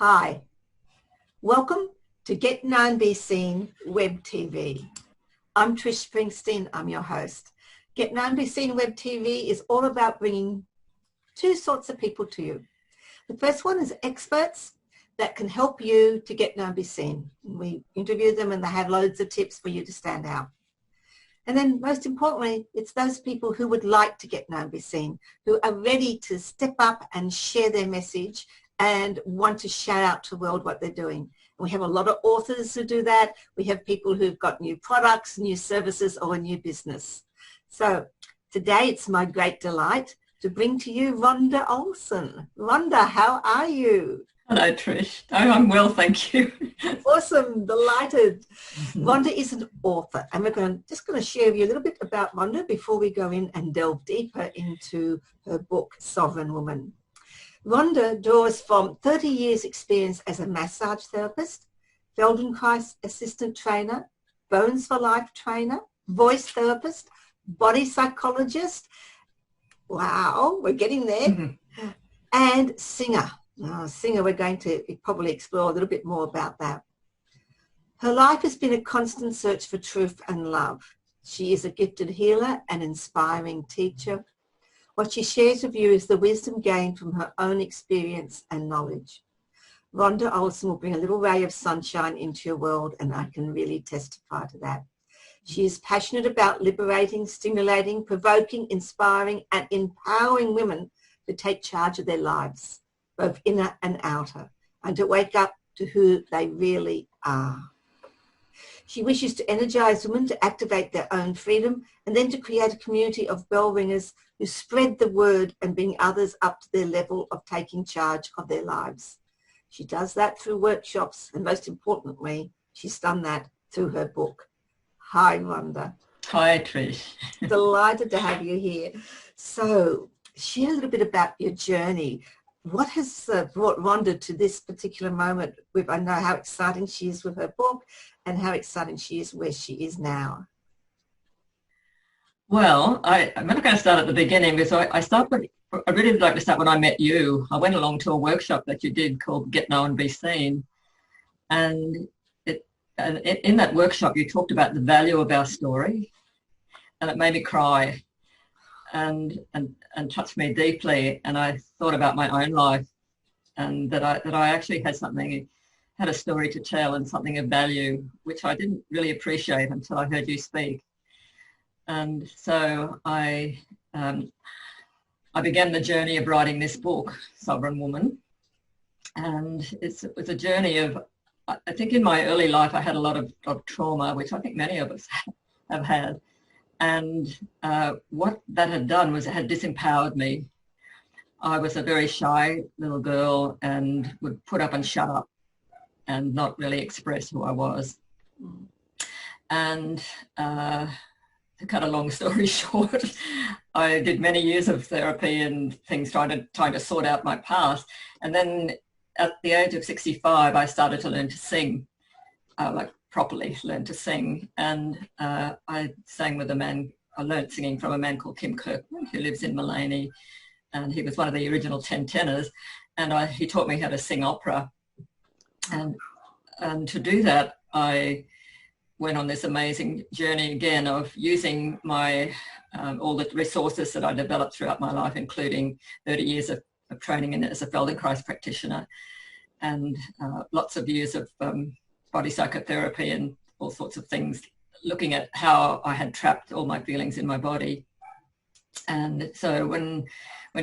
Hi, welcome to Get Known, Be Seen Web TV. I'm Trish Springsteen, I'm your host. Get Known, Be Seen Web TV is all about bringing two sorts of people to you. The first one is experts that can help you to get known, be seen. We interview them and they have loads of tips for you to stand out. And then most importantly, it's those people who would like to get known, be seen, who are ready to step up and share their message and want to shout out to the world what they're doing. And we have a lot of authors who do that. We have people who've got new products, new services, or a new business. So today it's my great delight to bring to you Rhonda Ohlson. Rhonda, how are you? Hello, Trish. I'm well, thank you. Awesome, delighted. Rhonda is an author, and we're just going to share with you a little bit about Rhonda before we go in and delve deeper into her book, Sovereign Woman. Rhonda draws from 30 years experience as a massage therapist, Feldenkrais Assistant Trainer, Bones for Life trainer, voice therapist, body psychologist. Wow, we're getting there. And singer. Singer, we're going to probably explore a little bit more about that. Her life has been a constant search for truth and love. She is a gifted healer and inspiring teacher. What she shares with you is the wisdom gained from her own experience and knowledge. Rhonda Ohlson will bring a little ray of sunshine into your world, and I can really testify to that. She is passionate about liberating, stimulating, provoking, inspiring, and empowering women to take charge of their lives, both inner and outer, and to wake up to who they really are. She wishes to energize women to activate their own freedom and then to create a community of bell ringers who spread the word and bring others up to their level of taking charge of their lives. She does that through workshops, and most importantly, she's done that through her book. Hi, Rhonda. Hi, Trish. Delighted to have you here. So, share a little bit about your journey. What has brought Rhonda to this particular moment? I know how exciting she is with her book and how exciting she is where she is now. Well, I'm not going to start at the beginning because I really would like to start when I met you. I went along to a workshop that you did called Get Known, Be Seen. And in that workshop, you talked about the value of our story, and it made me cry and touched me deeply. And I thought about my own life and that I actually had a story to tell and something of value, which I didn't really appreciate until I heard you speak. And so I began the journey of writing this book, Sovereign Woman. And it was a journey of, I think in my early life, I had a lot of trauma, which I think many of us have had. And what that had done was it had disempowered me. I was a very shy little girl and would put up and shut up and not really express who I was. And to cut a long story short, I did many years of therapy and things trying to sort out my past. And then at the age of 65, I started to learn to sing, properly learn to sing. And I sang with I learned singing from a man called Kim Kirkman, who lives in Mullaney. And he was one of the original 10 tenors. And he taught me how to sing opera. And to do that, I went on this amazing journey again of using all the resources that I developed throughout my life, including 30 years of training as a Feldenkrais practitioner and lots of years of body psychotherapy and all sorts of things, looking at how I had trapped all my feelings in my body. And so when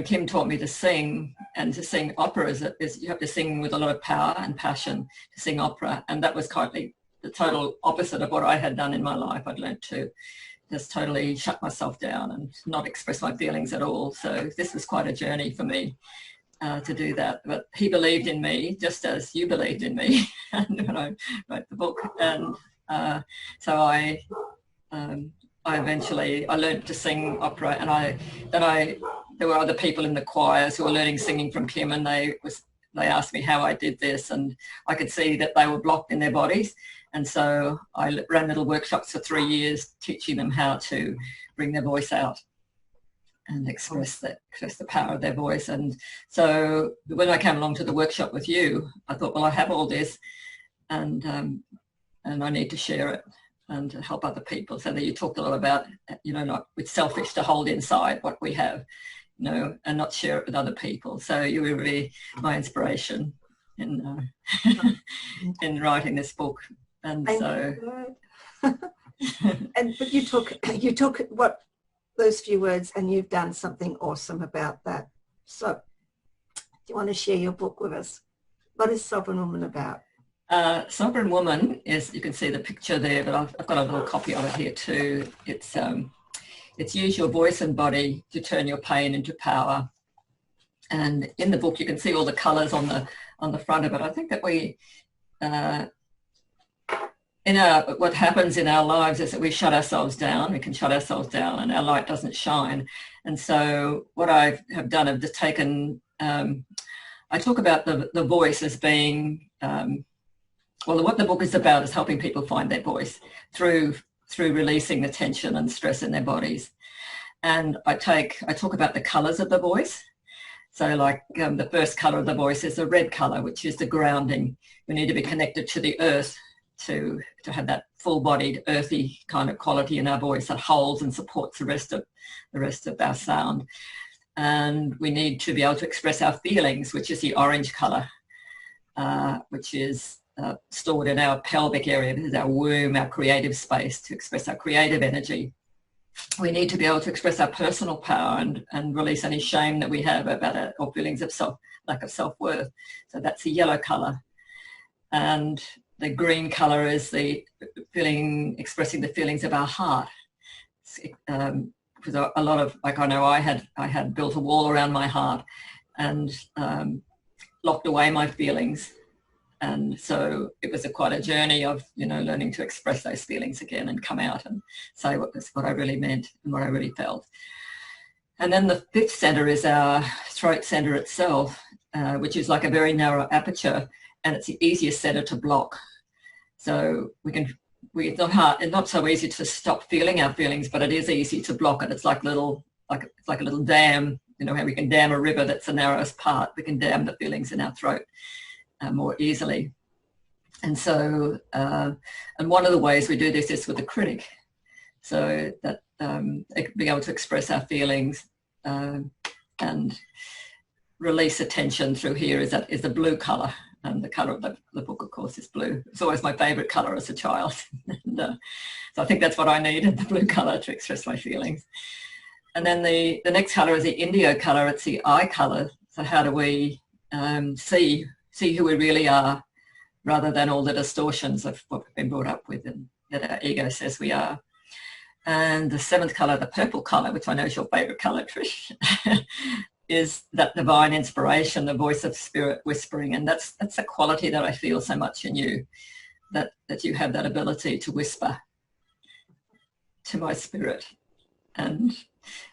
Kim taught me to sing, and to sing opera is you have to sing with a lot of power and passion to sing opera, and that was currently the total opposite of what I had done in my life. I'd learned to just totally shut myself down and not express my feelings at all. So this was quite a journey for me to do that. But he believed in me just as you believed in me when I wrote the book. And so I eventually learned to sing opera, and there were other people in the choirs who were learning singing from Kim, and they asked me how I did this, and I could see that they were blocked in their bodies. And so I ran little workshops for 3 years teaching them how to bring their voice out. and express the power of their voice. And so when I came along to the workshop with you, I thought, well, I have all this, and I need to share it and to help other people. So that you talked a lot about, not it's selfish to hold inside what we have, and not share it with other people. So you were really my inspiration in in writing this book. And so but you took what those few words and you've done something awesome about that. So do you want to share your book with us? What is Sovereign Woman about? Sovereign Woman is, you can see the picture there, but I've got a little copy of it here too. It's use your voice and body to turn your pain into power. And in the book, you can see all the colours on the front of it. I think that what happens in our lives is that we shut ourselves down. We can shut ourselves down, and our light doesn't shine. And so, what I have done, I've just taken. I talk about the voice as being. What the book is about is helping people find their voice through releasing the tension and stress in their bodies. And I talk about the colours of the voice. So like the first colour of the voice is the red colour, which is the grounding. We need to be connected to the earth to have that full-bodied, earthy kind of quality in our voice that holds and supports the rest of our sound. And we need to be able to express our feelings, which is the orange colour, which is stored in our pelvic area. This is our womb, our creative space, to express our creative energy. We need to be able to express our personal power and release any shame that we have about it, or feelings of lack of self-worth. So that's the yellow colour. And the green colour is expressing the feelings of our heart. Because a lot of, I know I had built a wall around my heart and locked away my feelings. And so it was quite a journey of, learning to express those feelings again and come out and say what I really meant and what I really felt. And then the fifth centre is our throat centre itself, which is like a very narrow aperture, and it's the easiest centre to block. So it's not so easy to stop feeling our feelings, but it is easy to block it. It's like a little dam, how we can dam a river that's the narrowest part. We can dam the feelings in our throat more easily. And so, and one of the ways we do this is with a critic, so that being able to express our feelings and release the tension through here is the blue colour. And the colour of the book, of course, is blue. It's always my favourite colour as a child. And, so I think that's what I needed, the blue colour, to express my feelings. And then the next colour is the indigo colour. It's the eye colour. So how do we see who we really are, rather than all the distortions of what we've been brought up with and that our ego says we are. And the seventh colour, the purple colour, which I know is your favourite colour, Trish, is that divine inspiration, the voice of spirit whispering. And that's a quality that I feel so much in you, that you have that ability to whisper to my spirit. And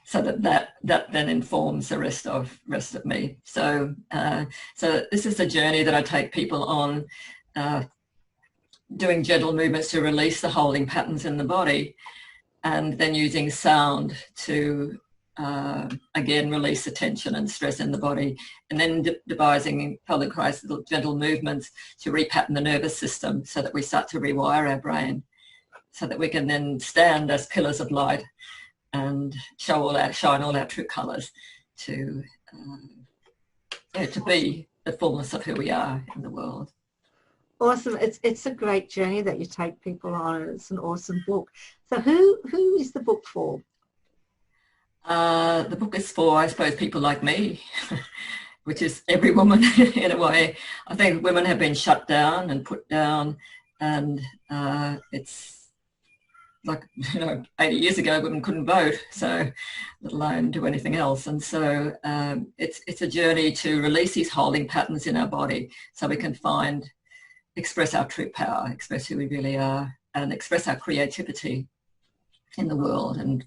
so that then informs the rest of me. So this is the journey that I take people on, doing gentle movements to release the holding patterns in the body, and then using sound to again release the tension and stress in the body, and then devising Feldenkrais little gentle movements to repattern the nervous system, so that we start to rewire our brain, so that we can then stand as pillars of light and shine all our true colours to be the fullness of who we are in the world. Awesome. It's a great journey that you take people on. It's an awesome book. So who is the book for? The book is for, I suppose, people like me, which is every woman in a way. I think women have been shut down and put down, and it's like, 80 years ago women couldn't vote, so let alone do anything else. And so it's a journey to release these holding patterns in our body, so we can express our true power, express who we really are, and express our creativity in the world, and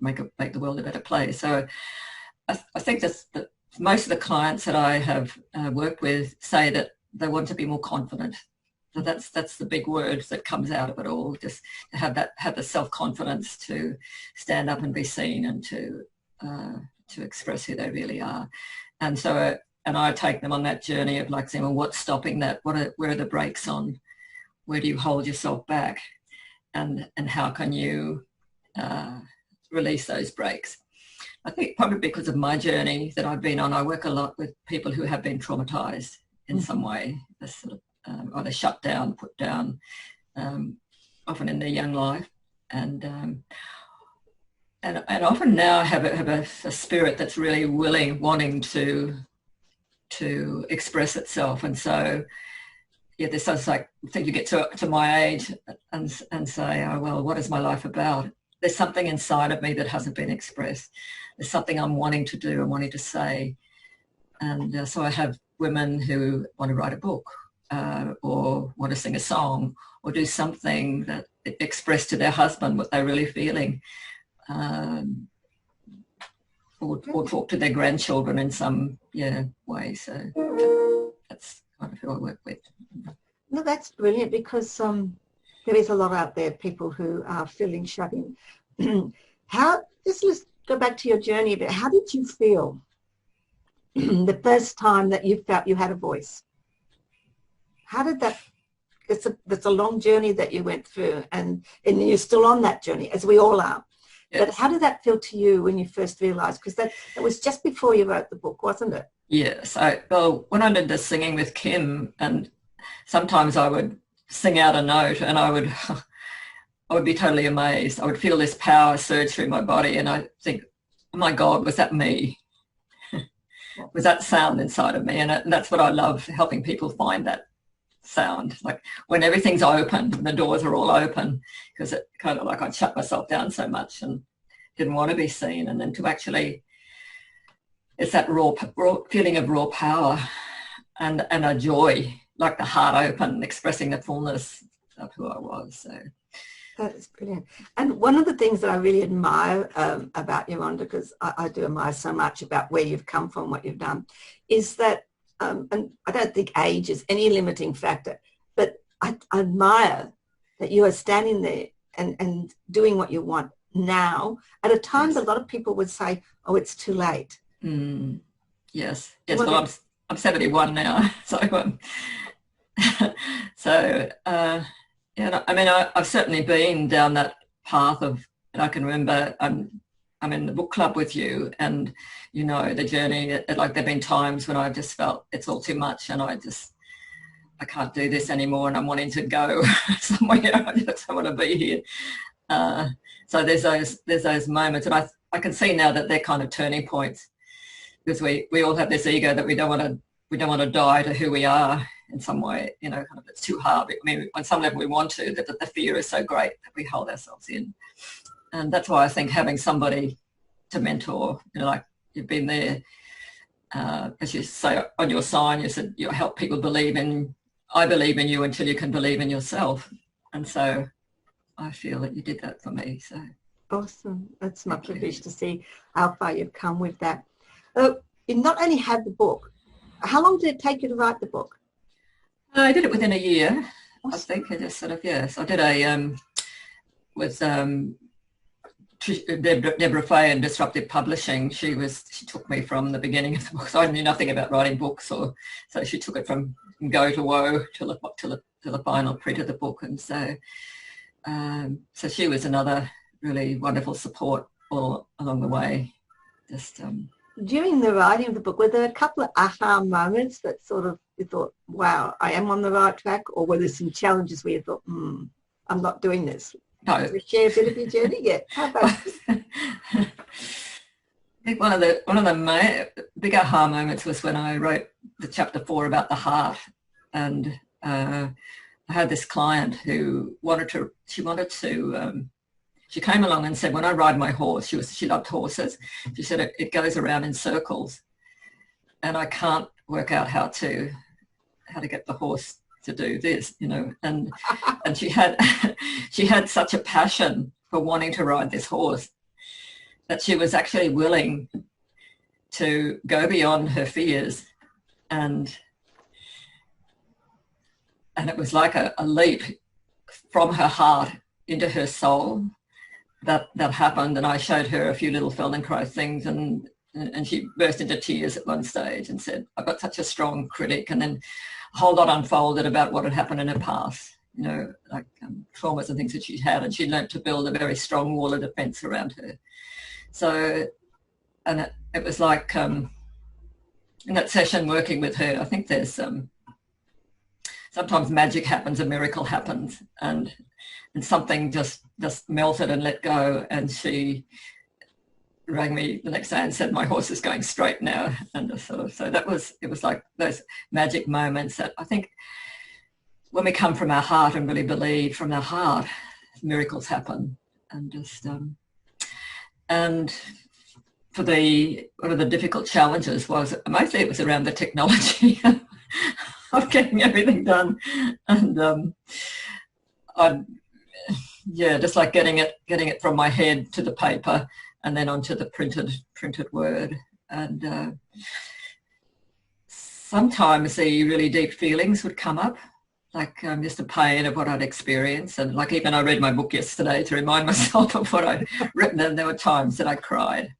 make the world a better place. So I think that most of the clients that I have worked with say that they want to be more confident. So that's the big word that comes out of it all, just to have the self-confidence to stand up and be seen, and to to express who they really are. And so, and I take them on that journey of like saying, well, what's stopping that? Where are the brakes on? Where do you hold yourself back? And how can you release those brakes? I think probably because of my journey that I've been on, I work a lot with people who have been traumatized in some way, sort of, either shut down, put down, often in their young life. And often now have a spirit that's really wanting to express itself. And so, yeah, there's such like, I think you get to my age and say, oh, well, what is my life about? There's something inside of me that hasn't been expressed. There's something I'm wanting to do and wanting to say. And so I have women who want to write a book or want to sing a song or do something that express to their husband what they're really feeling, or talk to their grandchildren in some way. So that's kind of who I work with. No, that's brilliant, because there is a lot out there, people who are feeling shut in. Let's go back to your journey a bit. How did you feel the first time that you felt you had a voice? How did that, it's a long journey that you went through, and you're still on that journey, as we all are. Yes. But how did that feel to you when you first realised? Because that was just before you wrote the book, wasn't it? Yes. Well, when I did the singing with Kim, and sometimes I would sing out a note and I would be totally amazed. I would feel this power surge through my body and I think, oh my God, was that me? Was that sound inside of me? And that's what I love, helping people find that sound, like when everything's open and the doors are all open, because it kind of like I'd shut myself down so much and didn't want to be seen. And then to actually, it's that raw feeling of raw power and a joy, like the heart open, expressing the fullness of who I was. So that is brilliant. And one of the things that I really admire about you, Rhonda, because I do admire so much about where you've come from, what you've done, is that, and I don't think age is any limiting factor, but I admire that you are standing there and doing what you want now at a time that a lot of people would say, oh, it's too late. Yes. Well, I'm 71 now, so I mean, I've certainly been down that path of, and I can remember I'm in the book club with you, and you know the journey. Like there've been times when I've just felt it's all too much, and I can't do this anymore, and I'm wanting to go somewhere. I just don't want to be here. So there's those moments, and I can see now that they're kind of turning points, because we all have this ego that we don't want to die to who we are in some way. You know, kind of it's too hard. I mean, on some level we want to. That the fear is so great that we hold ourselves in. And that's why I think having somebody to mentor, you know, like you've been there, as you say on your sign, you said you help people I believe in you until you can believe in yourself. And so I feel that you did that for me. So awesome. That's my privilege to see how far you've come with that. You not only had the book, how long did it take you to write the book? I did it within a year, awesome. I think. I just sort of, yes. I did with Deborah Fay in Disruptive Publishing. She took me from the beginning of the book. So I knew nothing about writing books, so she took it from go to woe to the final print of the book. And so she was another really wonderful support all along the way. Just during the writing of the book, were there a couple of aha moments that sort of you thought, wow, I am on the right track? Or were there some challenges where you thought, I'm not doing this? No. Can you share a bit of your journey yet? How about I think one of the big aha moments was when I wrote the chapter 4 about the heart. And I had this client who she came along and said, when I ride my horse, she loved horses. She said, it goes around in circles and I can't work out how to get the horse to do this, you know. And she had such a passion for wanting to ride this horse that she was actually willing to go beyond her fears, and it was like a leap from her heart into her soul. that happened, and I showed her a few little Feldenkrais things, and she burst into tears at one stage and said, "I've got such a strong critic," and then a whole lot unfolded about what had happened in her past, like traumas and things that she'd had, and she learnt to build a very strong wall of defence around her. So, and it was like in that session working with her, I think there's sometimes magic happens, a miracle happens, and something just melted and let go, and she rang me the next day and said, "My horse is going straight now." And so it was like those magic moments that I think when we come from our heart and really believe from our heart, miracles happen. And just and for one of the difficult challenges was mostly it was around the technology of getting everything done, and just like getting it from my head to the paper and then onto the printed word. And sometimes the really deep feelings would come up, like just the pain of what I'd experienced. And like even I read my book yesterday to remind myself of what I'd written, and there were times that I cried,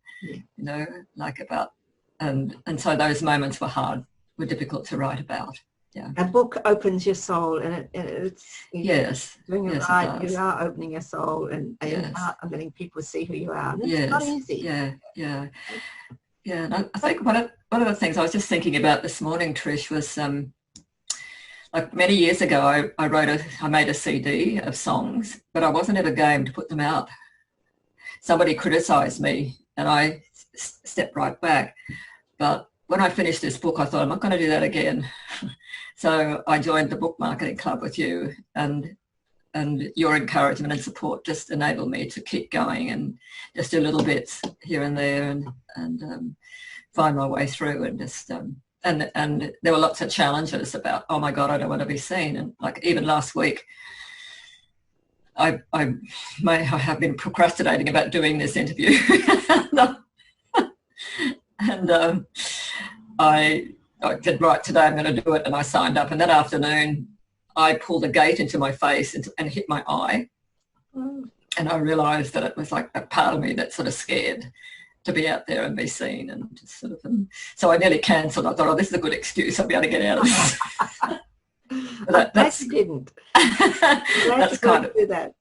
like about, and so those moments were difficult to write about. Yeah. A book opens your soul, and it's doing it right. It you are opening your soul, and you are letting people see who you are. And it's not easy. Yeah. And I think one of the things I was just thinking about this morning, Trish, was like many years ago, I made a CD of songs, but I wasn't ever game to put them out. Somebody criticised me, and I stepped right back. But when I finished this book, I thought, I'm not going to do that again. So I joined the book marketing club with you, and your encouragement and support just enabled me to keep going and just do little bits here and there, and find my way through, and just and there were lots of challenges about, oh my God, I don't want to be seen. And like even last week, I have been procrastinating about doing this interview. And I said, right, today I'm going to do it, and I signed up. And that afternoon, I pulled a gate into my face and hit my eye. And I realised that it was like a part of me that's sort of scared to be out there and be seen, and just sort of. So I nearly cancelled. I thought, oh, this is a good excuse. I'll be able to get out of this. That's didn't. That's kind of do that.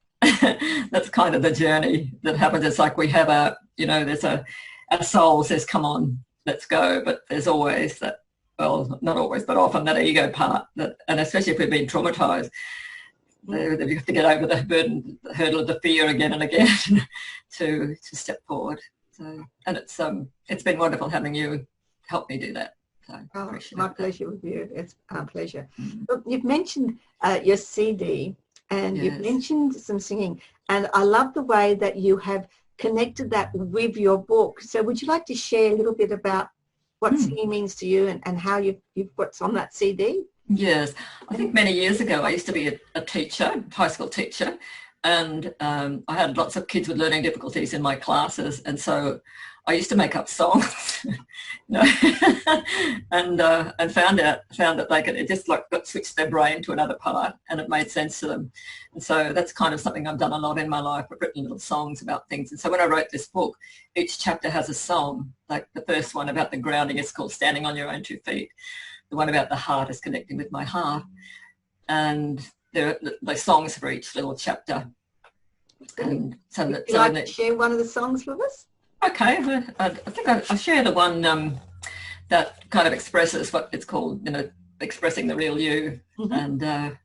That's kind of the journey that happens. It's like we have there's our soul says, come on, let's go. But there's always that, well, not always, but often that ego part, and especially if we've been traumatised, you have to get over the hurdle of the fear again and again to step forward. So, and it's been wonderful having you help me do that. So my pleasure with you. It's our pleasure. Look, you've mentioned your CD, and you've mentioned some singing, and I love the way that you have connected that with your book. So would you like to share a little bit about what singing means to you, and how you've what's on that CD? Yes, I think many years ago I used to be a teacher, high school teacher, and I had lots of kids with learning difficulties in my classes, and so I used to make up songs, and found that they could, it just like got switched their brain to another part, and it made sense to them. And so that's kind of something I've done a lot in my life. I've written little songs about things. And so when I wrote this book, each chapter has a song. Like the first one about the grounding is called Standing on Your Own 2 Feet. The one about the heart is Connecting with My Heart. And there are the songs for each little chapter. And so would you like to share one of the songs with us? Okay, I think I'll share the one that kind of expresses what it's called, expressing the real you. And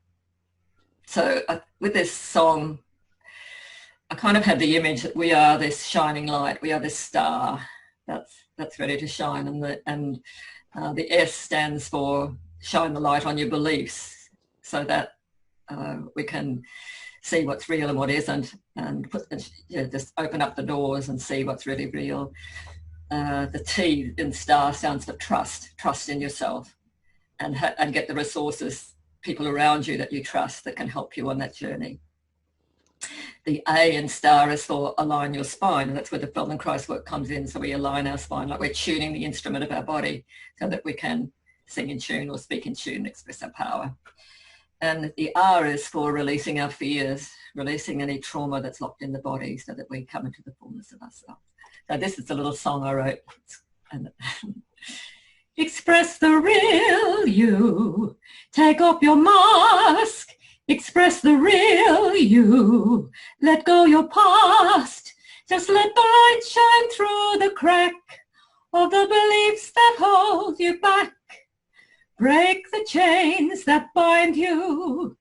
so with this song, I kind of had the image that we are this shining light, we are this star that's ready to shine, and the S stands for shine the light on your beliefs, so that we can see what's real and what isn't, and just open up the doors and see what's really real. The T in star stands for trust in yourself, and get the resources, people around you that you trust that can help you on that journey. The A in star is for align your spine, and that's where the Feldenkrais work comes in. So we align our spine, like we're tuning the instrument of our body so that we can sing in tune or speak in tune, express our power. And the R is for releasing our fears, releasing any trauma that's locked in the body so that we come into the fullness of ourselves. So this is a little song I wrote. And express the real you. Take off your mask. Express the real you. Let go your past. Just let the light shine through the crack of the beliefs that hold you back. Break the chains that bind you.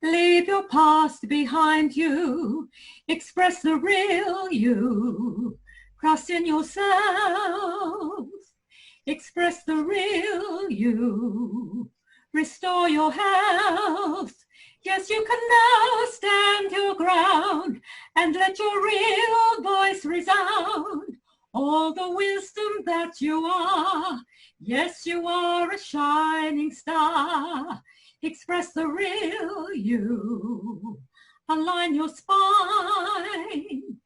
Leave your past behind you. Express the real you. Trust in yourself. Express the real you. Restore your health. Yes, you can now stand your ground and let your real voice resound. All the wisdom that you are. Yes, you are a shining star. Express the real you. Align your spine.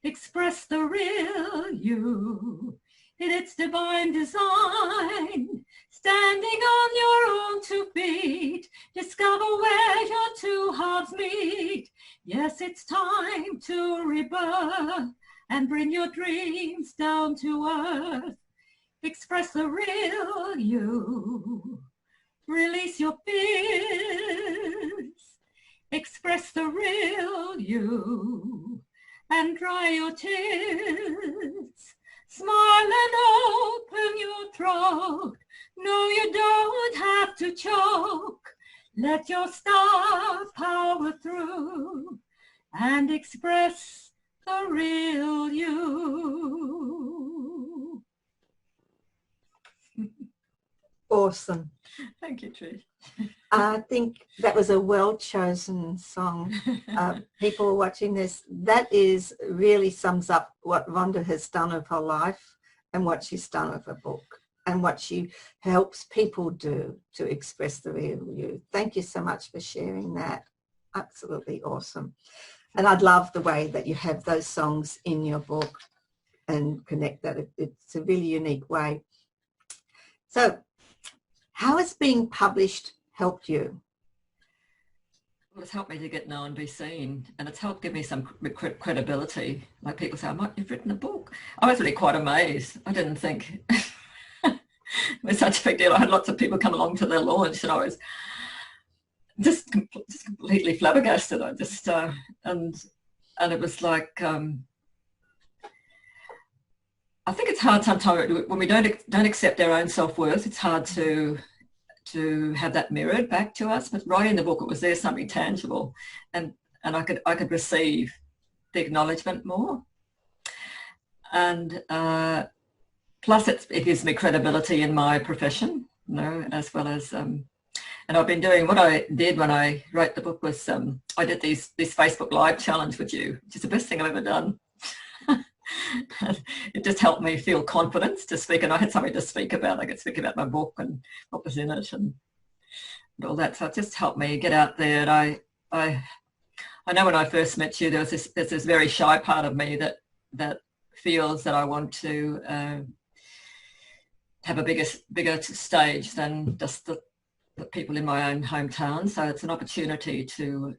Express the real you. In its divine design. Standing on your own two feet. Discover where your two halves meet. Yes, it's time to rebirth and bring your dreams down to earth. Express the real you. Release your fears. Express the real you. And dry your tears. Smile and open your throat. No, you don't have to choke. Let your star power through and express the real you. Awesome. Thank you, Trish. I think that was a well-chosen song. People watching this, that is really sums up what Rhonda has done of her life and what she's done with her book and what she helps people do to express the real you. Thank you so much for sharing that. Absolutely awesome. And I'd love the way that you have those songs in your book and connect that. It's a really unique way. So how has being published helped you? Well, it's helped me to get known, be seen, and it's helped give me some credibility. Like people say, you've written a book. I was really quite amazed. I didn't think it was such a big deal. I had lots of people come along to the launch and I was just completely flabbergasted. I just, and it was like, I think it's hard sometimes when we don't accept our own self-worth. It's hard to have that mirrored back to us. But writing the book, it was there something tangible, and I could receive the acknowledgement more. And plus, it gives me credibility in my profession, as well as. And I've been doing what I did when I wrote the book was I did this Facebook Live challenge with you, which is the best thing I've ever done. It just helped me feel confidence to speak, and I had something to speak about. I could speak about my book and what was in it and all that. So it just helped me get out there. And I know when I first met you, there's this very shy part of me that feels that I want to have a bigger stage than just the people in my own hometown. So it's an opportunity to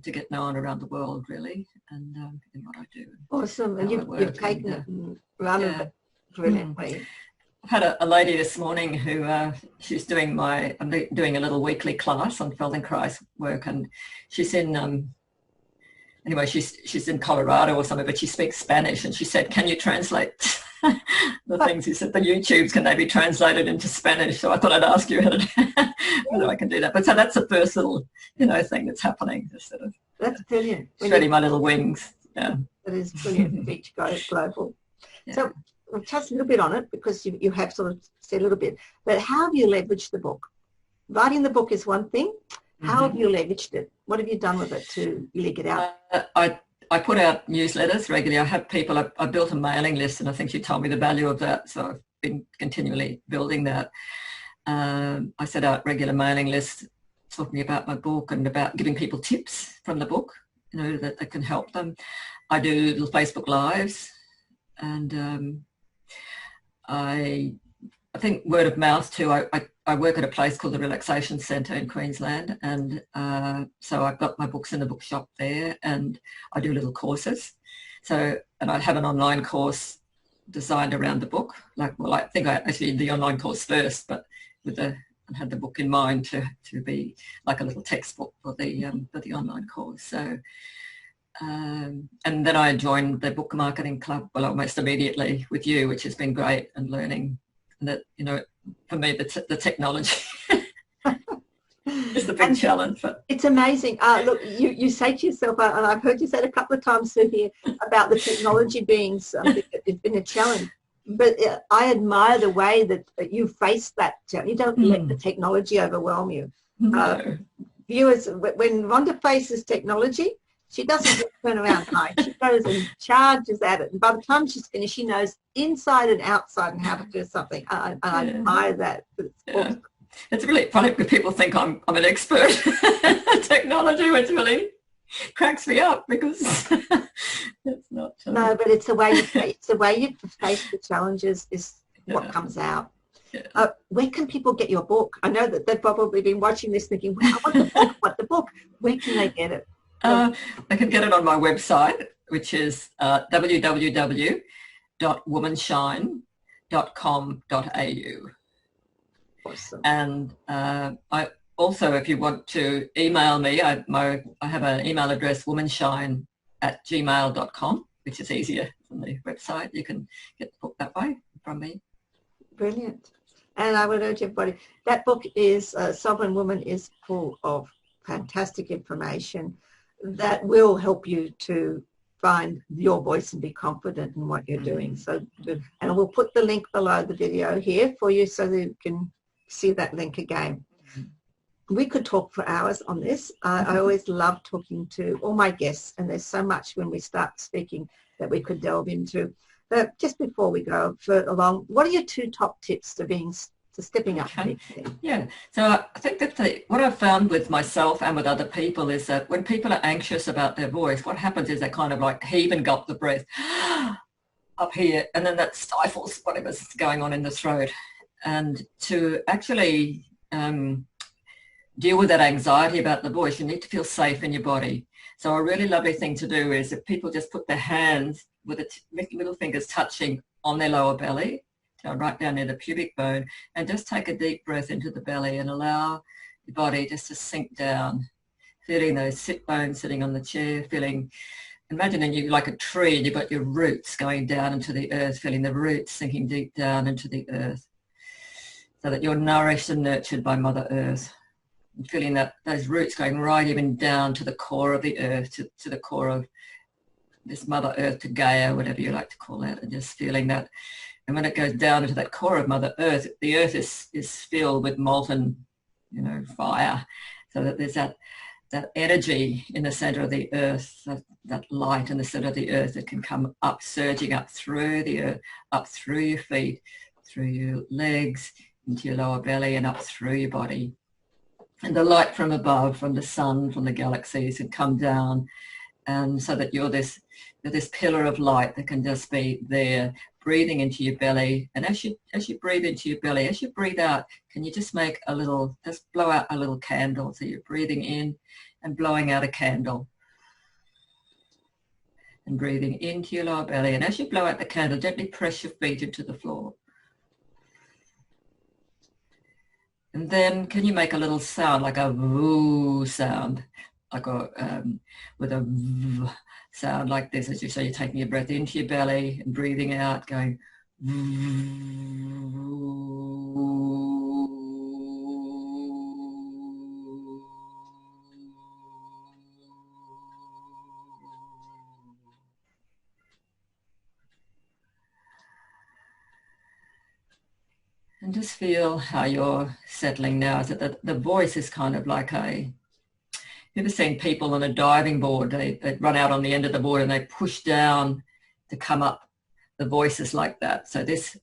get known around the world, really, and in what I do. Awesome. And you've taken it and run it brilliantly. I've had a lady this morning who she's doing I'm doing a little weekly class on Feldenkrais work, and she's in anyway, she's in Colorado or something, but she speaks Spanish, and she said, "Can you translate the things?" He said, "The YouTubes, can they be translated into Spanish?" So I thought I'd ask you whether I can do that. But so that's a personal, thing that's happening. Just sort of that's brilliant. Spreading my little wings. Yeah, that is brilliant. Beach goes global. Yeah. So we'll touch a little bit on it because you have sort of said a little bit. But how have you leveraged the book? Writing the book is one thing. How have you leveraged it? What have you done with it to really get out? I put out newsletters regularly. I have people, I built a mailing list, and I think you told me the value of that, so I've been continually building that. I set out regular mailing lists talking about my book and about giving people tips from the book, that can help them. I do little Facebook Lives, and I think word of mouth too. I I work at a place called the Relaxation Centre in Queensland, and so I've got my books in the bookshop there, and I do little courses. So, and I have an online course designed around the book. Like, well, I think I actually did the online course first, but with I had the book in mind to be like a little textbook for the online course. So, and then I joined the book marketing club, well, almost immediately with you, which has been great, and learning that, you know, for me, the technology is the big challenge. But it's amazing. Look, you say to yourself, and I've heard you say it a couple of times through here, about the technology being something that has been a challenge. But I admire the way that you face that challenge. You don't let the technology overwhelm you. No. Viewers, when Rhonda faces technology, she doesn't just turn around and hide. She goes and charges at it. And by the time she's finished, she knows inside and outside and how to do something. I admire that. Yeah. It's really funny because people think I'm an expert in technology, which really cracks me up because it's not. No, but it's the way you face the challenges is what comes out. Yeah. Where can people get your book? I know that they've probably been watching this thinking, well, I want the book. What the book? Where can they get it? They can get it on my website, which is www.womanshine.com.au. Awesome. And I also, if you want to email me, I have an email address, womanshine@gmail.com, which is easier than the website. You can get the book that way from me. Brilliant. And I would urge everybody, that book is Sovereign Woman is full of fantastic information that will help you to find your voice and be confident in what you're doing. So good. And we'll put the link below the video here for you so that you can see that link again. We could talk for hours on this. I always love talking to all my guests, and there's so much when we start speaking that we could delve into. But just before we go further along, what are your 2 top tips to stepping up? Okay. Yeah, so I think that what I've found with myself and with other people is that when people are anxious about their voice, what happens is they kind of like heave and gulp the breath up here, and then that stifles whatever's going on in the throat. And to actually deal with that anxiety about the voice, you need to feel safe in your body. So a really lovely thing to do is if people just put their hands with the middle fingers touching on their lower belly, right down near the pubic bone, and just take a deep breath into the belly and allow your body just to sink down, feeling those sit bones sitting on the chair, imagining you like a tree and you've got your roots going down into the earth, feeling the roots sinking deep down into the earth, so that you're nourished and nurtured by Mother Earth. And feeling that those roots going right even down to the core of the earth, to the core of this Mother Earth, to Gaia, whatever you like to call it, and just feeling that. And when it goes down into that core of Mother Earth, the earth is filled with molten, fire. So that there's that energy in the center of the earth, that light in the center of the earth that can come up, surging up through the earth, up through your feet, through your legs, into your lower belly, and up through your body. And the light from above, from the sun, from the galaxies, can come down, and so that you're this pillar of light that can just be there, breathing into your belly. And as you breathe into your belly, as you breathe out, can you just blow out a little candle? So you're breathing in and blowing out a candle, and breathing into your lower belly. And as you blow out the candle, gently press your feet into the floor. And then can you make a little sound, like a voo sound, like with a v sound like this, so you're taking your breath into your belly and breathing out, going and just feel how you're settling now. So that the voice is kind of like you've ever seen people on a diving board, they run out on the end of the board and they push down to come up. The voice is like that. So this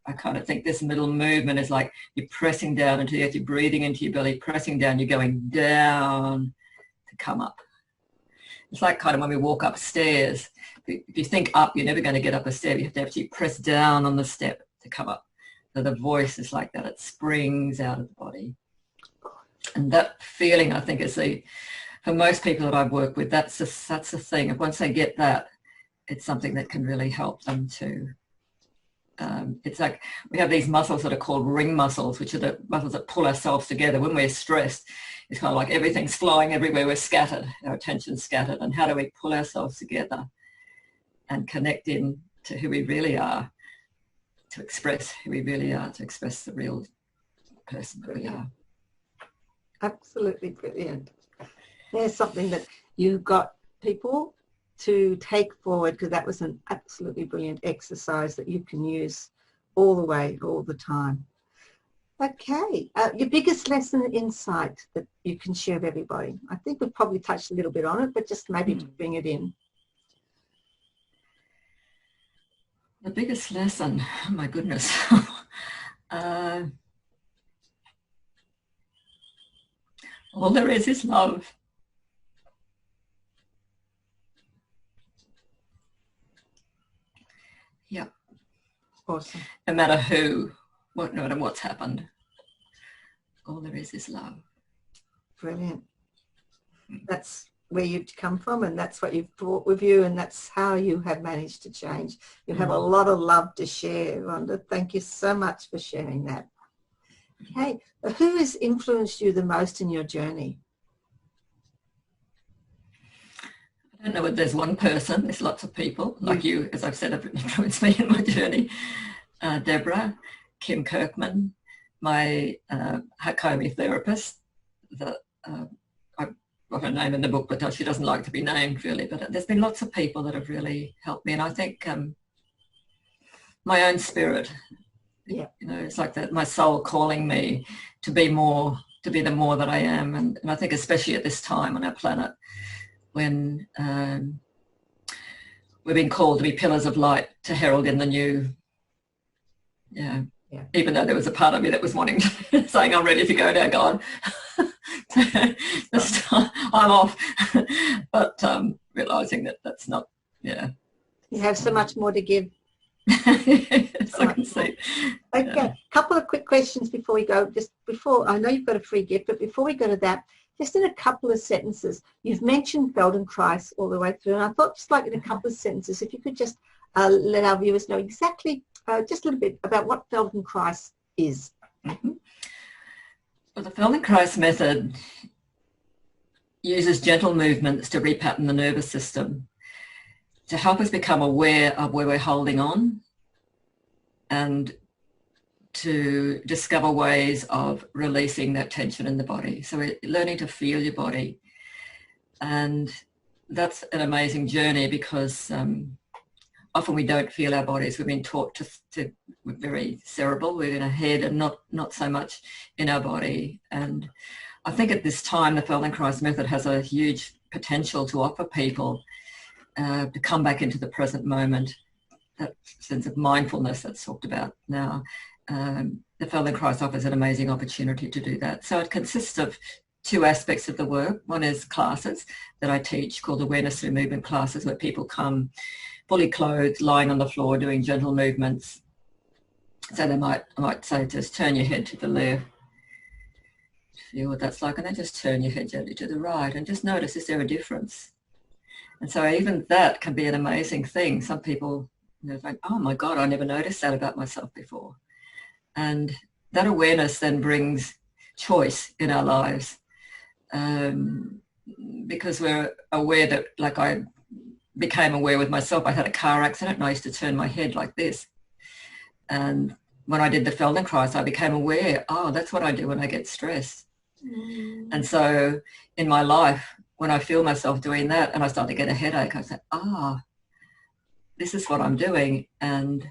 I kind of think this middle movement is like you're pressing down into the earth, you're breathing into your belly, pressing down, you're going down to come up. It's like kind of when we walk upstairs. If you think up, you're never going to get up a step. You have to actually press down on the step to come up. the voice is like that. It springs out of the body. And that feeling, I think, is for most people that I've worked with, that's the thing. Once they get that, it's something that can really help them to. It's like we have these muscles that are called ring muscles, which are the muscles that pull ourselves together. When we're stressed, it's kind of like everything's flying everywhere. We're scattered, our attention's scattered. And how do we pull ourselves together and connect in to who we really are, to express who we really are, to express the real person that we are. Absolutely brilliant. There's something that you got people to take forward, because that was an absolutely brilliant exercise that you can use all the way, all the time. Okay, your biggest lesson insight that you can share with everybody. I think we've probably touched a little bit on it, but just maybe to bring it in. The biggest lesson, oh my goodness. All there is love. Yeah. Awesome. No matter who, no matter what's happened, all there is love. Brilliant. That's where you've come from, and that's what you've brought with you, and that's how you have managed to change. You have a lot of love to share, Rhonda. Thank you so much for sharing that. Okay, who has influenced you the most in your journey? I don't know whether there's one person. There's lots of people, like you, as I've said, have influenced me in my journey. Deborah, Kim Kirkman, my Hakomi therapist, I've got her name in the book, but she doesn't like to be named, really. But there's been lots of people that have really helped me. And I think my own spirit, it's like that, my soul calling me to be more, to be the more that I am. And I think especially at this time on our planet, when we've been called to be pillars of light, to herald in the new. Yeah. Even though there was a part of me that was wanting to, saying, I'm ready to go now, God. I'm off. But realising that that's not, You have so much more to give. Yes, I can see. Okay, a couple of quick questions before we go. Just before, I know you've got a free gift, but before we go to that, just in a couple of sentences, you've mentioned Feldenkrais all the way through, and I thought just like in a couple of sentences, if you could just let our viewers know exactly, just a little bit about what Feldenkrais is. Mm-hmm. Well, the Feldenkrais method uses gentle movements to repattern the nervous system to help us become aware of where we're holding on and to discover ways of releasing that tension in the body. So we're learning to feel your body. And that's an amazing journey because often we don't feel our bodies. We've been taught to we're very cerebral, we're in our head and not so much in our body. And I think at this time, the Feldenkrais method has a huge potential to offer people to come back into the present moment, that sense of mindfulness that's talked about now. The Feldenkrais offers an amazing opportunity to do that. So it consists of two aspects of the work. One is classes that I teach called awareness through movement classes, where people come fully clothed, lying on the floor, doing gentle movements. So I might say, just turn your head to the left, feel what that's like, and then just turn your head gently to the right and just notice, is there a difference? And so even that can be an amazing thing. Some people think, oh my God, I never noticed that about myself before. And that awareness then brings choice in our lives, because we're aware that, like I became aware with myself, I had a car accident and I used to turn my head like this. And when I did the Feldenkrais, I became aware, oh, that's what I do when I get stressed. And so in my life, when I feel myself doing that and I start to get a headache, I say, this is what I'm doing, and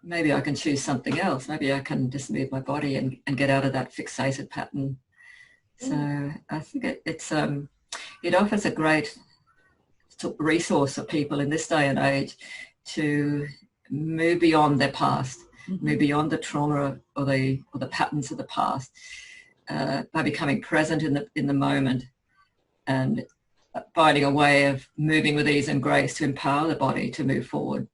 maybe I can choose something else. Maybe I can just move my body and get out of that fixated pattern. So I think it offers a great resource for people in this day and age to move beyond their past, move beyond the trauma or the patterns of the past, by becoming present in the moment and finding a way of moving with ease and grace to empower the body to move forward.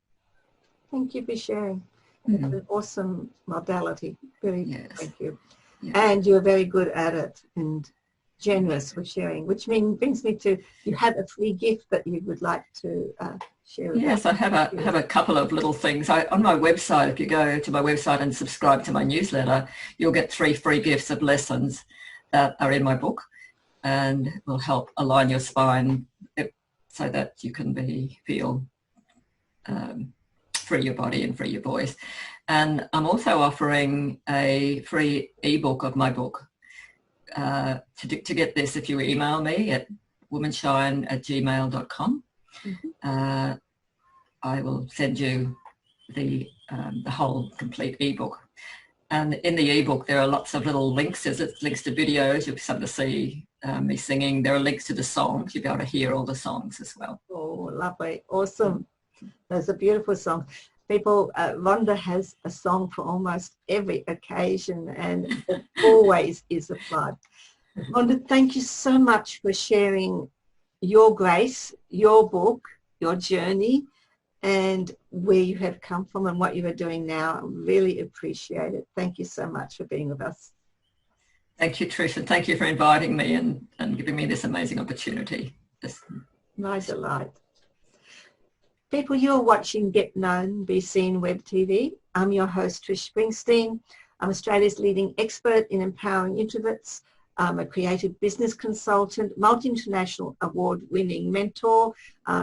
Thank you for sharing. An awesome modality. Really, Yes. thank you. Yeah. And you're very good at it and generous with sharing, which brings me to, you have a free gift that you would like to share with us. Yes, I have a couple of little things. On my website, if you go to my website and subscribe to my newsletter, you'll get 3 free gifts of lessons that are in my book and will help align your spine so that you can feel free your body and free your voice. And I'm also offering a free ebook of my book. To get this, if you email me at womanshine@gmail.com, I will send you the whole complete ebook. And in the ebook, there are lots of little links. There's links to videos. You'll be able to see me singing. There are links to the songs. You'll be able to hear all the songs as well. Oh, lovely. Awesome. Those are beautiful songs. People, Rhonda has a song for almost every occasion, and it always is applied. Rhonda, thank you so much for sharing your grace, your book, your journey, and where you have come from and what you are doing now. I really appreciate it. Thank you so much for being with us. Thank you, Trish, and thank you for inviting me and giving me this amazing opportunity. My delight. People, you're watching Get Known, Be Seen Web TV. I'm your host, Trish Springsteen. I'm Australia's leading expert in empowering introverts. I'm a creative business consultant, multi-international award-winning mentor,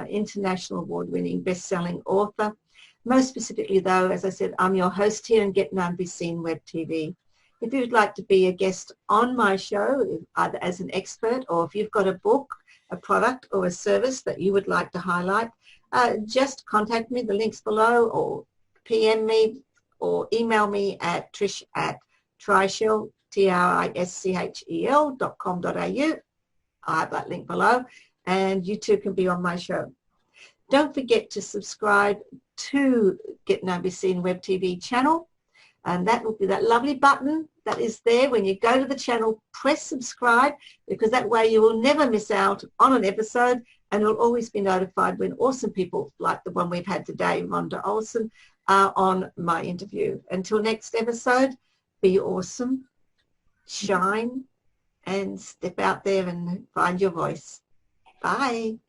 international award-winning best-selling author. Most specifically, though, as I said, I'm your host here in Get Known, Be Seen Web TV. If you'd like to be a guest on my show, either as an expert or if you've got a book, a product or a service that you would like to highlight, just contact me, the link's below, or PM me or email me at trish@trischel, trischel.com.au. I have that link below, and you too can be on my show. Don't forget to subscribe to Get Known Be Seen Web TV channel, and that will be that lovely button that is there. When you go to the channel, press subscribe, because that way you will never miss out on an episode, and you'll always be notified when awesome people like the one we've had today, Rhonda Ohlson, are on my interview. Until next episode, be awesome, shine, and step out there and find your voice. Bye.